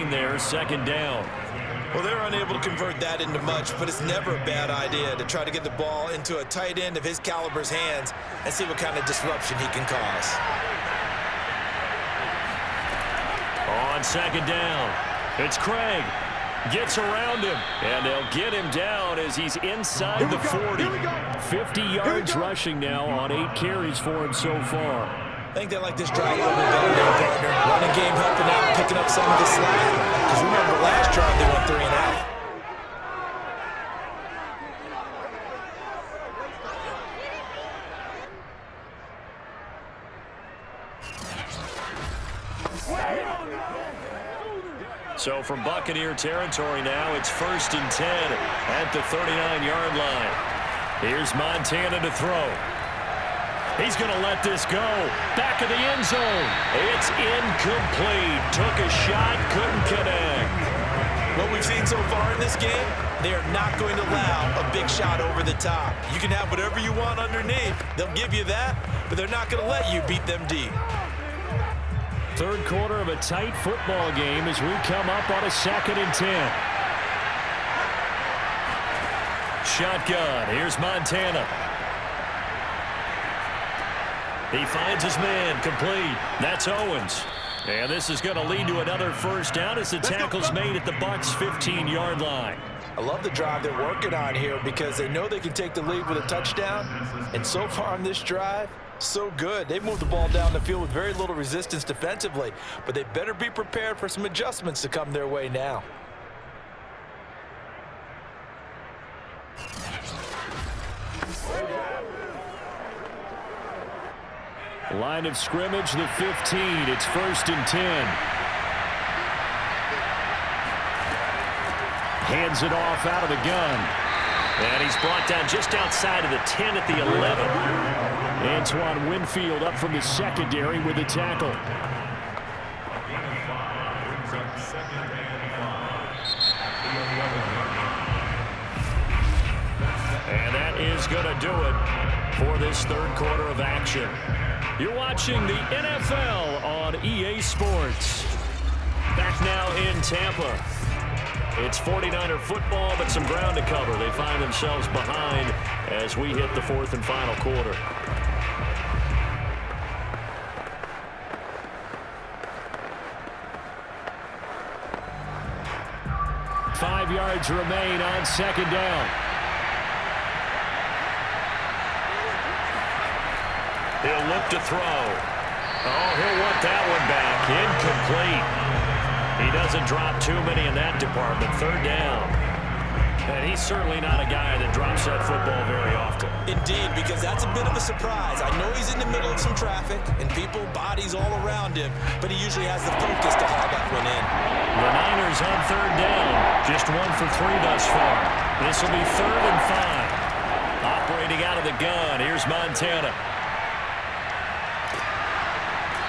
gain there, second down. Well, they're unable to convert that into much, but it's never a bad idea to try to get the ball into a tight end of his caliber's hands and see what kind of disruption he can cause. On second down, it's Craig. Gets around him, and they'll get him down as he's inside the 40. 50 yards rushing now on 8 carries for him so far. I think they like this drive a little bit better there, partner. Running game helping out, picking up some of the slack. Because remember, last drive they went 3 and out. So from Buccaneer territory now, it's 1st and 10 at the 39-yard line. Here's Montana to throw. He's going to let this go. Back of the end zone. It's incomplete. Took a shot, couldn't connect. What we've seen so far in this game, they are not going to allow a big shot over the top. You can have whatever you want underneath. They'll give you that, but they're not going to let you beat them deep. Third quarter of a tight football game as we come up on a 2nd and 10. Shotgun. Here's Montana. He finds his man complete. That's Owens. And this is going to lead to another first down as the tackle's made at the Bucs' 15-yard line. I love the drive they're working on here because they know they can take the lead with a touchdown. And so far on this drive, so good. They moved the ball down the field with very little resistance defensively, but they better be prepared for some adjustments to come their way now. Line of scrimmage, the 15. It's 1st and 10. Hands it off out of the gun. And he's brought down just outside of the 10 at the 11. Antoine Winfield up from the secondary with the tackle. And that is going to do it for this third quarter of action. You're watching the NFL on EA Sports. Back now in Tampa. It's 49er football, but some ground to cover. They find themselves behind as we hit the 4th and final quarter. Five yards remain on second down. He'll look to throw. Oh, he'll want that one back. Incomplete. He doesn't drop too many in that department. Third down. And he's certainly not a guy that drops that football very often. Indeed, because that's a bit of a surprise. I know he's in the middle of some traffic and people, bodies all around him, but he usually has the focus to haul that one in. The Niners on third down. Just 1 for 3 thus far. This will be 3rd and 5. Operating out of the gun. Here's Montana.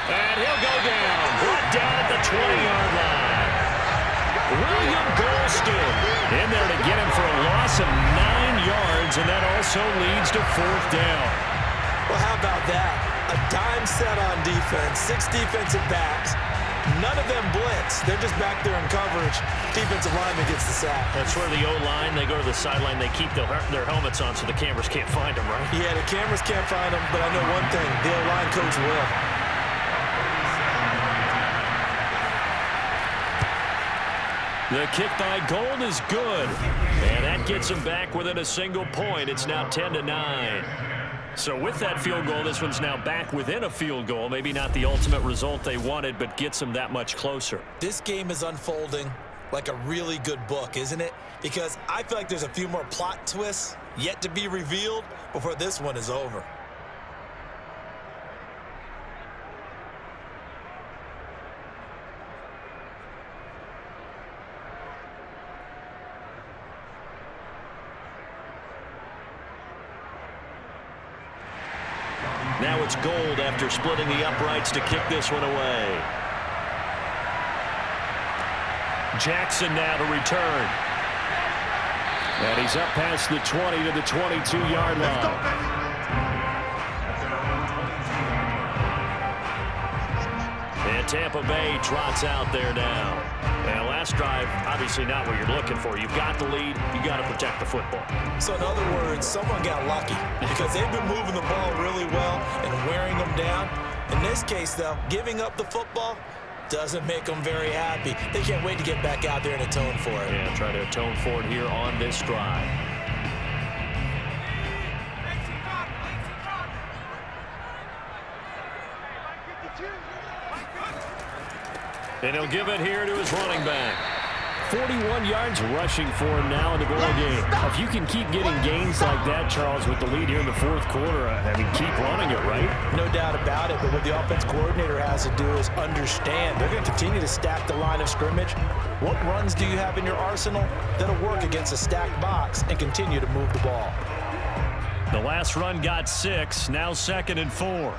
And he'll go down. Brought down at the 20-yard line. William Golston in there to get him for a loss of 9 yards, and that also leads to 4th down. Well, how about that? A dime set on defense, 6 defensive backs. None of them blitz. They're just back there in coverage. Defensive lineman gets the sack. That's where the O-line, they go to the sideline, they keep their helmets on so the cameras can't find them, right? Yeah, the cameras can't find them, but I know one thing. The O-line coach will. The kick by Gold is good, and that gets him back within a single point. It's now 10-9. So with that field goal, this one's now back within a field goal. Maybe not the ultimate result they wanted, but gets them that much closer. This game is unfolding like a really good book, isn't it? Because I feel like there's a few more plot twists yet to be revealed before this one is over. Now it's Gold after splitting the uprights to kick this one away. Jackson now to return. And he's up past the 20 to the 22-yard line. And Tampa Bay trots out there now. And last drive, obviously not what you're looking for. You've got the lead. You've got to protect the football. So in other words, someone got lucky because they've been moving the ball really well and wearing them down. In this case, though, giving up the football doesn't make them very happy. They can't wait to get back out there and atone for it. Yeah, try to atone for it here on this drive. And he'll give it here to his running back. 41 yards rushing for him now in the ball game. If you can keep getting gains like that, Charles, with the lead here in the fourth quarter, I mean, keep running it, right? No doubt about it, but what the offense coordinator has to do is understand they're going to continue to stack the line of scrimmage. What runs do you have in your arsenal that'll work against a stacked box and continue to move the ball? The last run got 6, now 2nd and 4.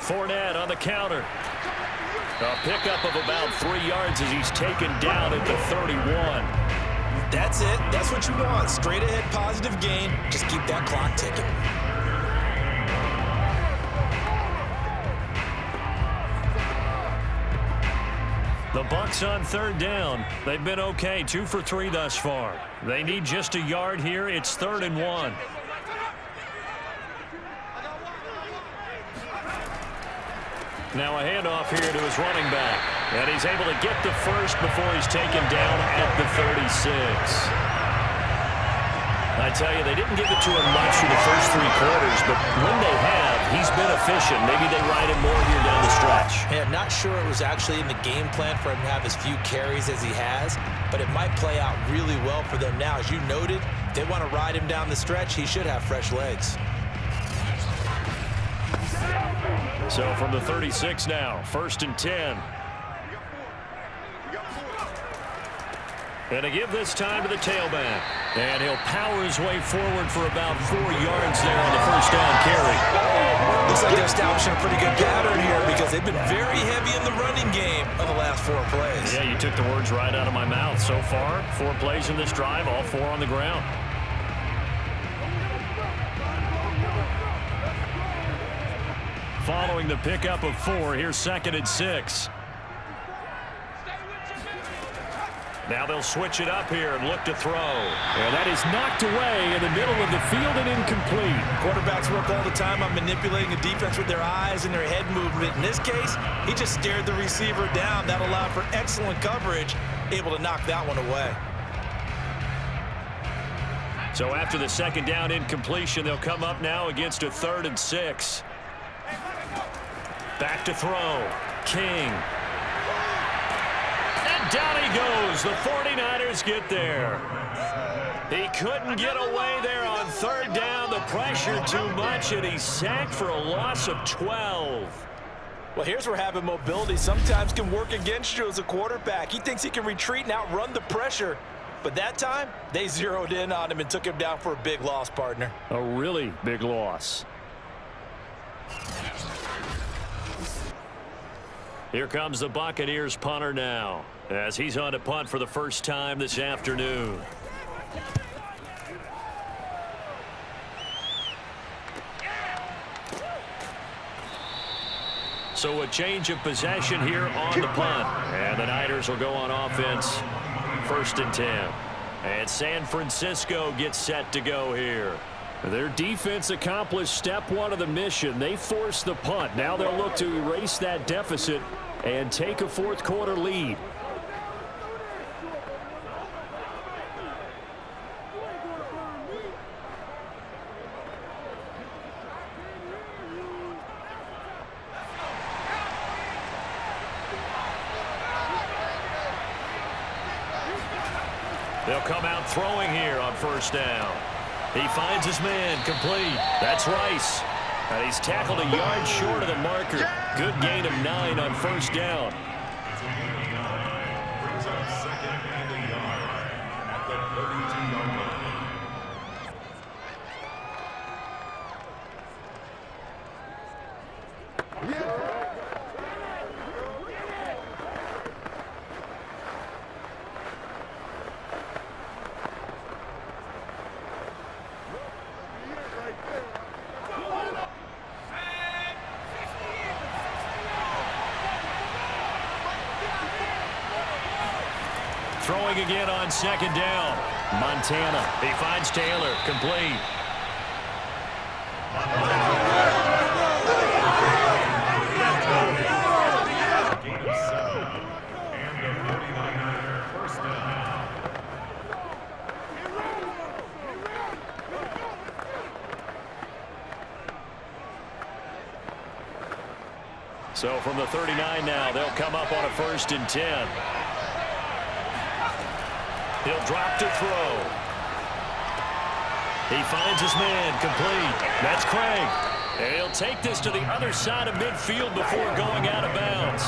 Fournette on the counter. A pickup of about 3 yards as he's taken down at the 31. That's it. That's what you want. Straight ahead positive gain. Just keep that clock ticking. The Bucs on 3rd down. They've been okay, 2 for 3 thus far. They need just a yard here. It's 3rd and 1. Now a handoff here to his running back. And he's able to get the first before he's taken down at the 36. I tell you, they didn't give it to him much for the first 3 quarters, but when they have, he's been efficient. Maybe they ride him more here down the stretch. Yeah, I'm not sure it was actually in the game plan for him to have as few carries as he has, but it might play out really well for them now. As you noted, if they want to ride him down the stretch, he should have fresh legs. So from the 36 now, 1st and 10. And to give this time to the tailback. And he'll power his way forward for about 4 yards there on the first down carry. Looks like they're establishing a pretty good pattern here because they've been very heavy in the running game on the last 4 plays. Yeah, you took the words right out of my mouth. So far, 4 plays in this drive, all 4 on the ground. Following the pickup of 4, here's 2nd and 6. Now they'll switch it up here and look to throw. And that is knocked away in the middle of the field and incomplete. Quarterbacks work all the time on manipulating the defense with their eyes and their head movement. In this case, he just stared the receiver down. That allowed for excellent coverage, able to knock that one away. So after the 2nd down incompletion, they'll come up now against a 3rd and 6. Back to throw. King. And down he goes. The 49ers get there. He couldn't get away there on 3rd down. The pressure too much, and he's sacked for a loss of 12. Well, here's where having mobility sometimes can work against you as a quarterback. He thinks he can retreat and outrun the pressure. But that time, they zeroed in on him and took him down for a big loss, partner. A really big loss. Here comes the Buccaneers punter now, as he's on to punt for the first time this afternoon. So a change of possession here on the punt. And the Niners will go on offense, 1st and 10. And San Francisco gets set to go here. Their defense accomplished step 1 of the mission. They forced the punt. Now they'll look to erase that deficit and take a 4th quarter lead. They'll come out throwing here on 1st down. He finds his man, complete. That's Rice. And he's tackled a yard short of the marker. Good gain of 9 on 1st down. Throwing again on second down. Montana. He finds Taylor. Complete. So from the 39 now, they'll come up on a 1st and 10. He'll drop to throw. He finds his man. Complete. That's Craig. And he'll take this to the other side of midfield before going out of bounds.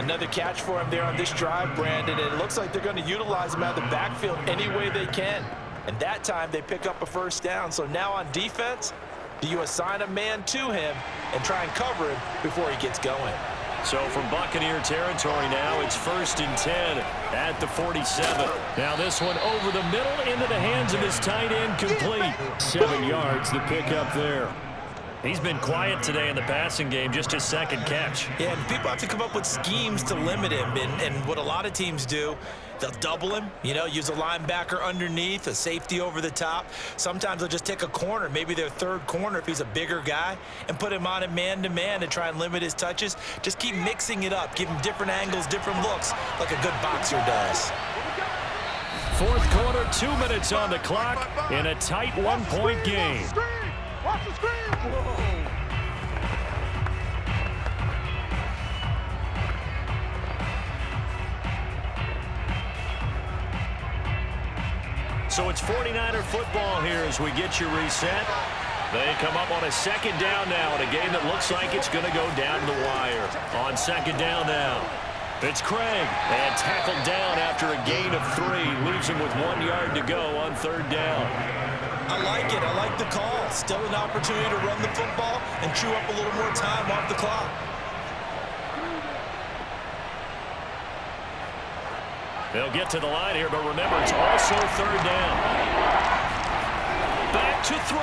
Another catch for him there on this drive, Brandon. And it looks like they're going to utilize him out of the backfield any way they can. And that time they pick up a 1st down. So now on defense, do you assign a man to him and try and cover him before he gets going? So from Buccaneer territory now, it's 1st and 10 at the 47. Now this one over the middle into the hands of his tight end, complete. 7 yards, the pickup there. He's been quiet today in the passing game, just his 2nd catch. Yeah, and people have to come up with schemes to limit him. And what a lot of teams do, they'll double him, use a linebacker underneath, a safety over the top. Sometimes they'll just take a corner, maybe their 3rd corner if he's a bigger guy, and put him on a man-to-man to try and limit his touches. Just keep mixing it up, give him different angles, different looks, like a good boxer does. 4th quarter, 2 minutes on the clock in a tight 1-point game. Watch the screen! So it's 49er football here as we get you reset. They come up on a 2nd down now in a game that looks like it's going to go down to the wire. On 2nd down now, it's Craig. And tackled down after a gain of 3. Leaves him with 1 yard to go on 3rd down. I like it. I like the call. Still an opportunity to run the football and chew up a little more time off the clock. They'll get to the line here, but remember, it's also 3rd down. Back to throw.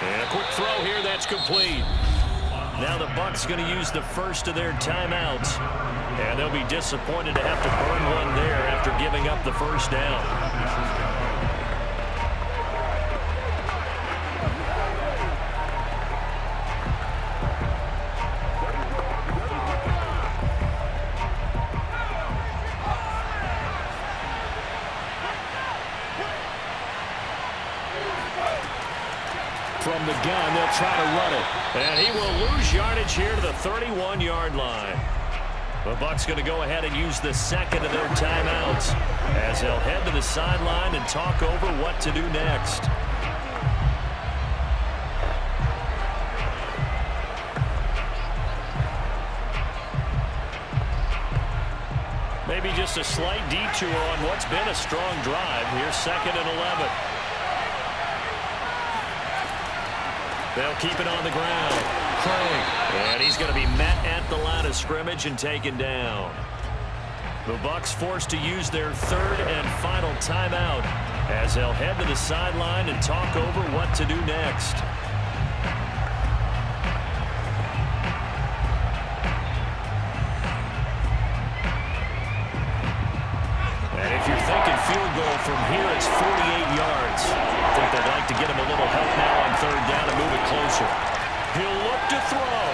And a quick throw here, that's complete. Now the Bucs going to use the first of their timeouts. And they'll be disappointed to have to burn one there after giving up the 1st down. From the gun, they'll try to run it. And he will lose yardage here to the 31-yard line. The Bucs going to go ahead and use the 2nd of their timeouts as they'll head to the sideline and talk over what to do next. Maybe just a slight detour on what's been a strong drive. Here's 2nd and 11. They'll keep it on the ground. Craig. And he's going to be met at the line of scrimmage and taken down. The Bucs forced to use their 3rd and final timeout as they'll head to the sideline and talk over what to do next. And if you're thinking field goal from here, it's 48 yards. I think they'd like to get him a little help now on 3rd down and move it closer. He'll look to throw.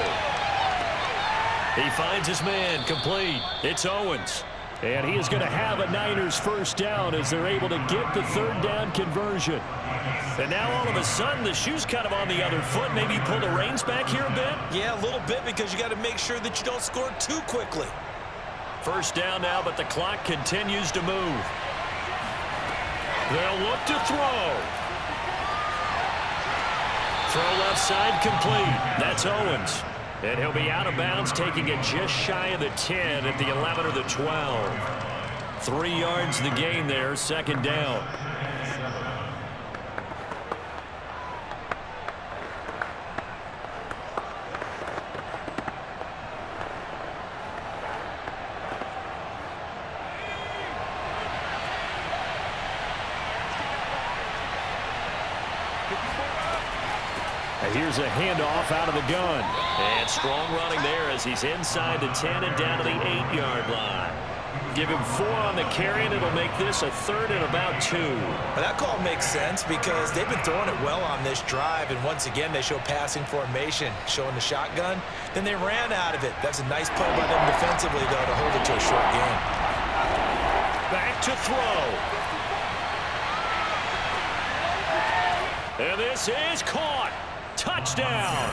He finds his man, complete. It's Owens. And he is going to have a Niners 1st down as they're able to get the 3rd down conversion. And now all of a sudden the shoe's kind of on the other foot. Maybe you pull the reins back here a bit? Yeah, a little bit, because you got to make sure that you don't score too quickly. 1st down now, but the clock continues to move. They'll look to throw. Throw left side, complete. That's Owens. And he'll be out of bounds, taking it just shy of the 10 at the 11 or the 12. 3 yards the gain there, 2nd down. Here's a handoff out of the gun. And strong running there as he's inside the 10 and down to the 8-yard line. Give him 4 on the carry, and it'll make this a 3rd and about 2. Well, that call makes sense because they've been throwing it well on this drive, and once again they show passing formation, showing the shotgun. Then they ran out of it. That's a nice play by them defensively, though, to hold it to a short game. Back to throw. And this is caught. Touchdown.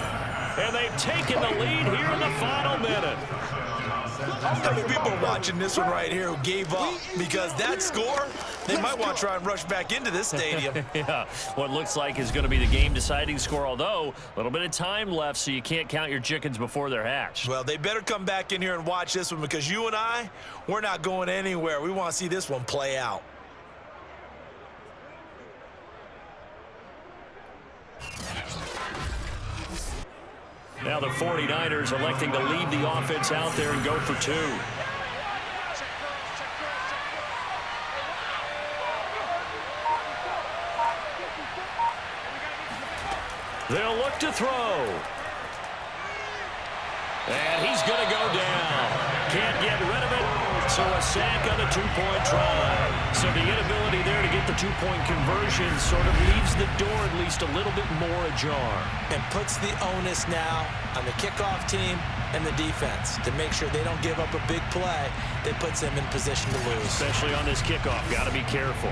And they've taken the lead here in the final minute. How many people are watching this one right here who gave up? Because that score, they might want to try and rush back into this stadium. Yeah, what looks like is going to be the game-deciding score, although a little bit of time left, so you can't count your chickens before they're hatched. Well, they better come back in here and watch this one because you and I, we're not going anywhere. We want to see this one play out. Now the 49ers electing to leave the offense out there and go for 2. They'll look to throw. And he's going to go down. Can't get rid of it, so a sack on the 2-point try. So the inability there to get the 2-point conversion sort of leaves the door at least a little bit more ajar. And puts the onus now on the kickoff team and the defense to make sure they don't give up a big play that puts them in position to lose. Especially on this kickoff. Got to be careful.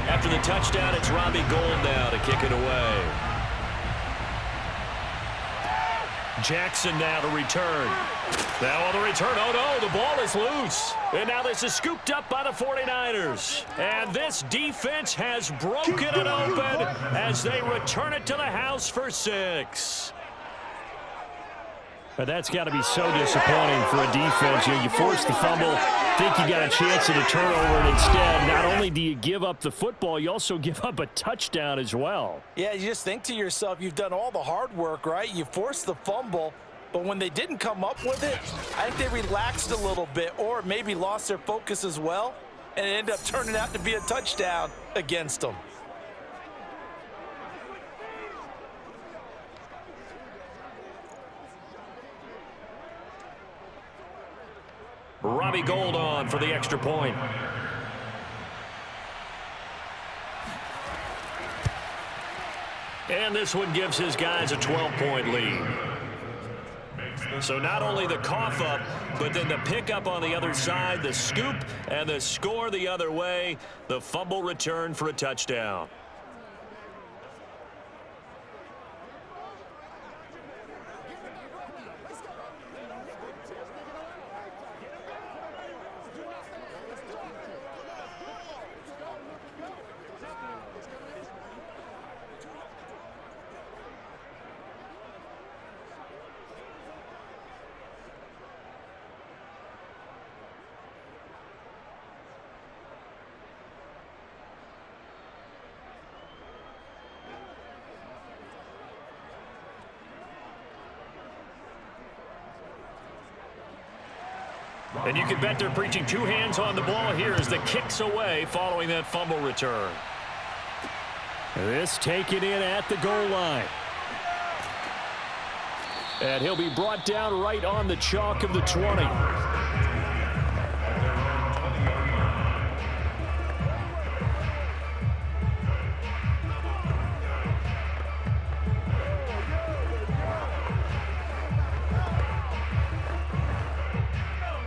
After the touchdown, it's Robbie Gould now to kick it away. Jackson now to return. Now on the return, oh no, the ball is loose. And now this is scooped up by the 49ers. And this defense has broken it open as they return it to the house for 6. But that's got to be so disappointing for a defense. You force the fumble, think you got a chance at a turnover, and instead, not only do you give up the football, you also give up a touchdown as well. Yeah, you just think to yourself, you've done all the hard work, right? You forced the fumble, but when they didn't come up with it, I think they relaxed a little bit or maybe lost their focus as well, and it ended up turning out to be a touchdown against them. Robbie Gould on for the extra point. And this one gives his guys a 12-point lead. So not only the cough up, but then the pickup on the other side, the scoop, and the score the other way. The fumble return for a touchdown. And you can bet they're preaching 2 hands on the ball here as the kick's away following that fumble return. This taken in at the goal line. And he'll be brought down right on the chalk of the 20.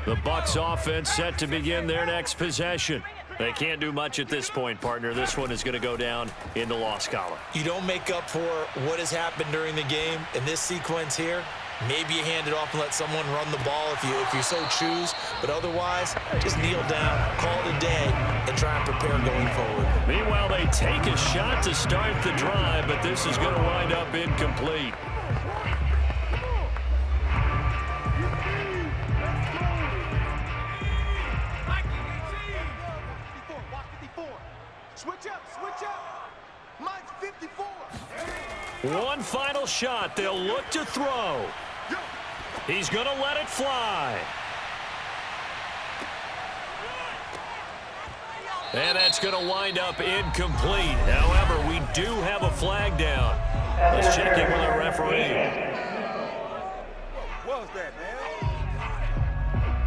The Bucs offense set to begin their next possession. They can't do much at this point, partner. This one is going to go down in the loss column. You don't make up for what has happened during the game in this sequence here. Maybe you hand it off and let someone run the ball if you so choose. But otherwise, just kneel down, call it a day, and try and prepare going forward. Meanwhile, they take a shot to start the drive, but this is going to wind up incomplete. Switch up. Mine's 54. One final shot. They'll look to throw. He's going to let it fly. And that's going to wind up incomplete. However, we do have a flag down. Let's check in with our referee. What was that, man?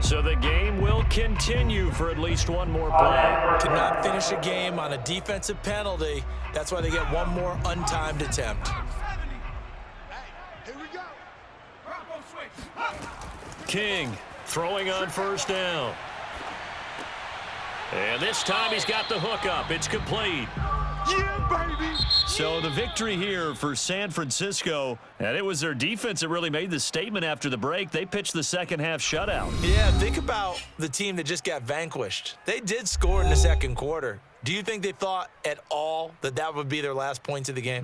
So the game will continue for at least one more play. To not finish a game on a defensive penalty, that's why they get one more untimed attempt. Here we go. King throwing on first down. And this time he's got the hook up. It's complete. Yeah, baby. So the victory here for San Francisco, and it was their defense that really made the statement after the break. They pitched the second half shutout. Yeah, think about the team that just got vanquished. They did score in the second quarter. Do you think they thought at all that that would be their last points of the game?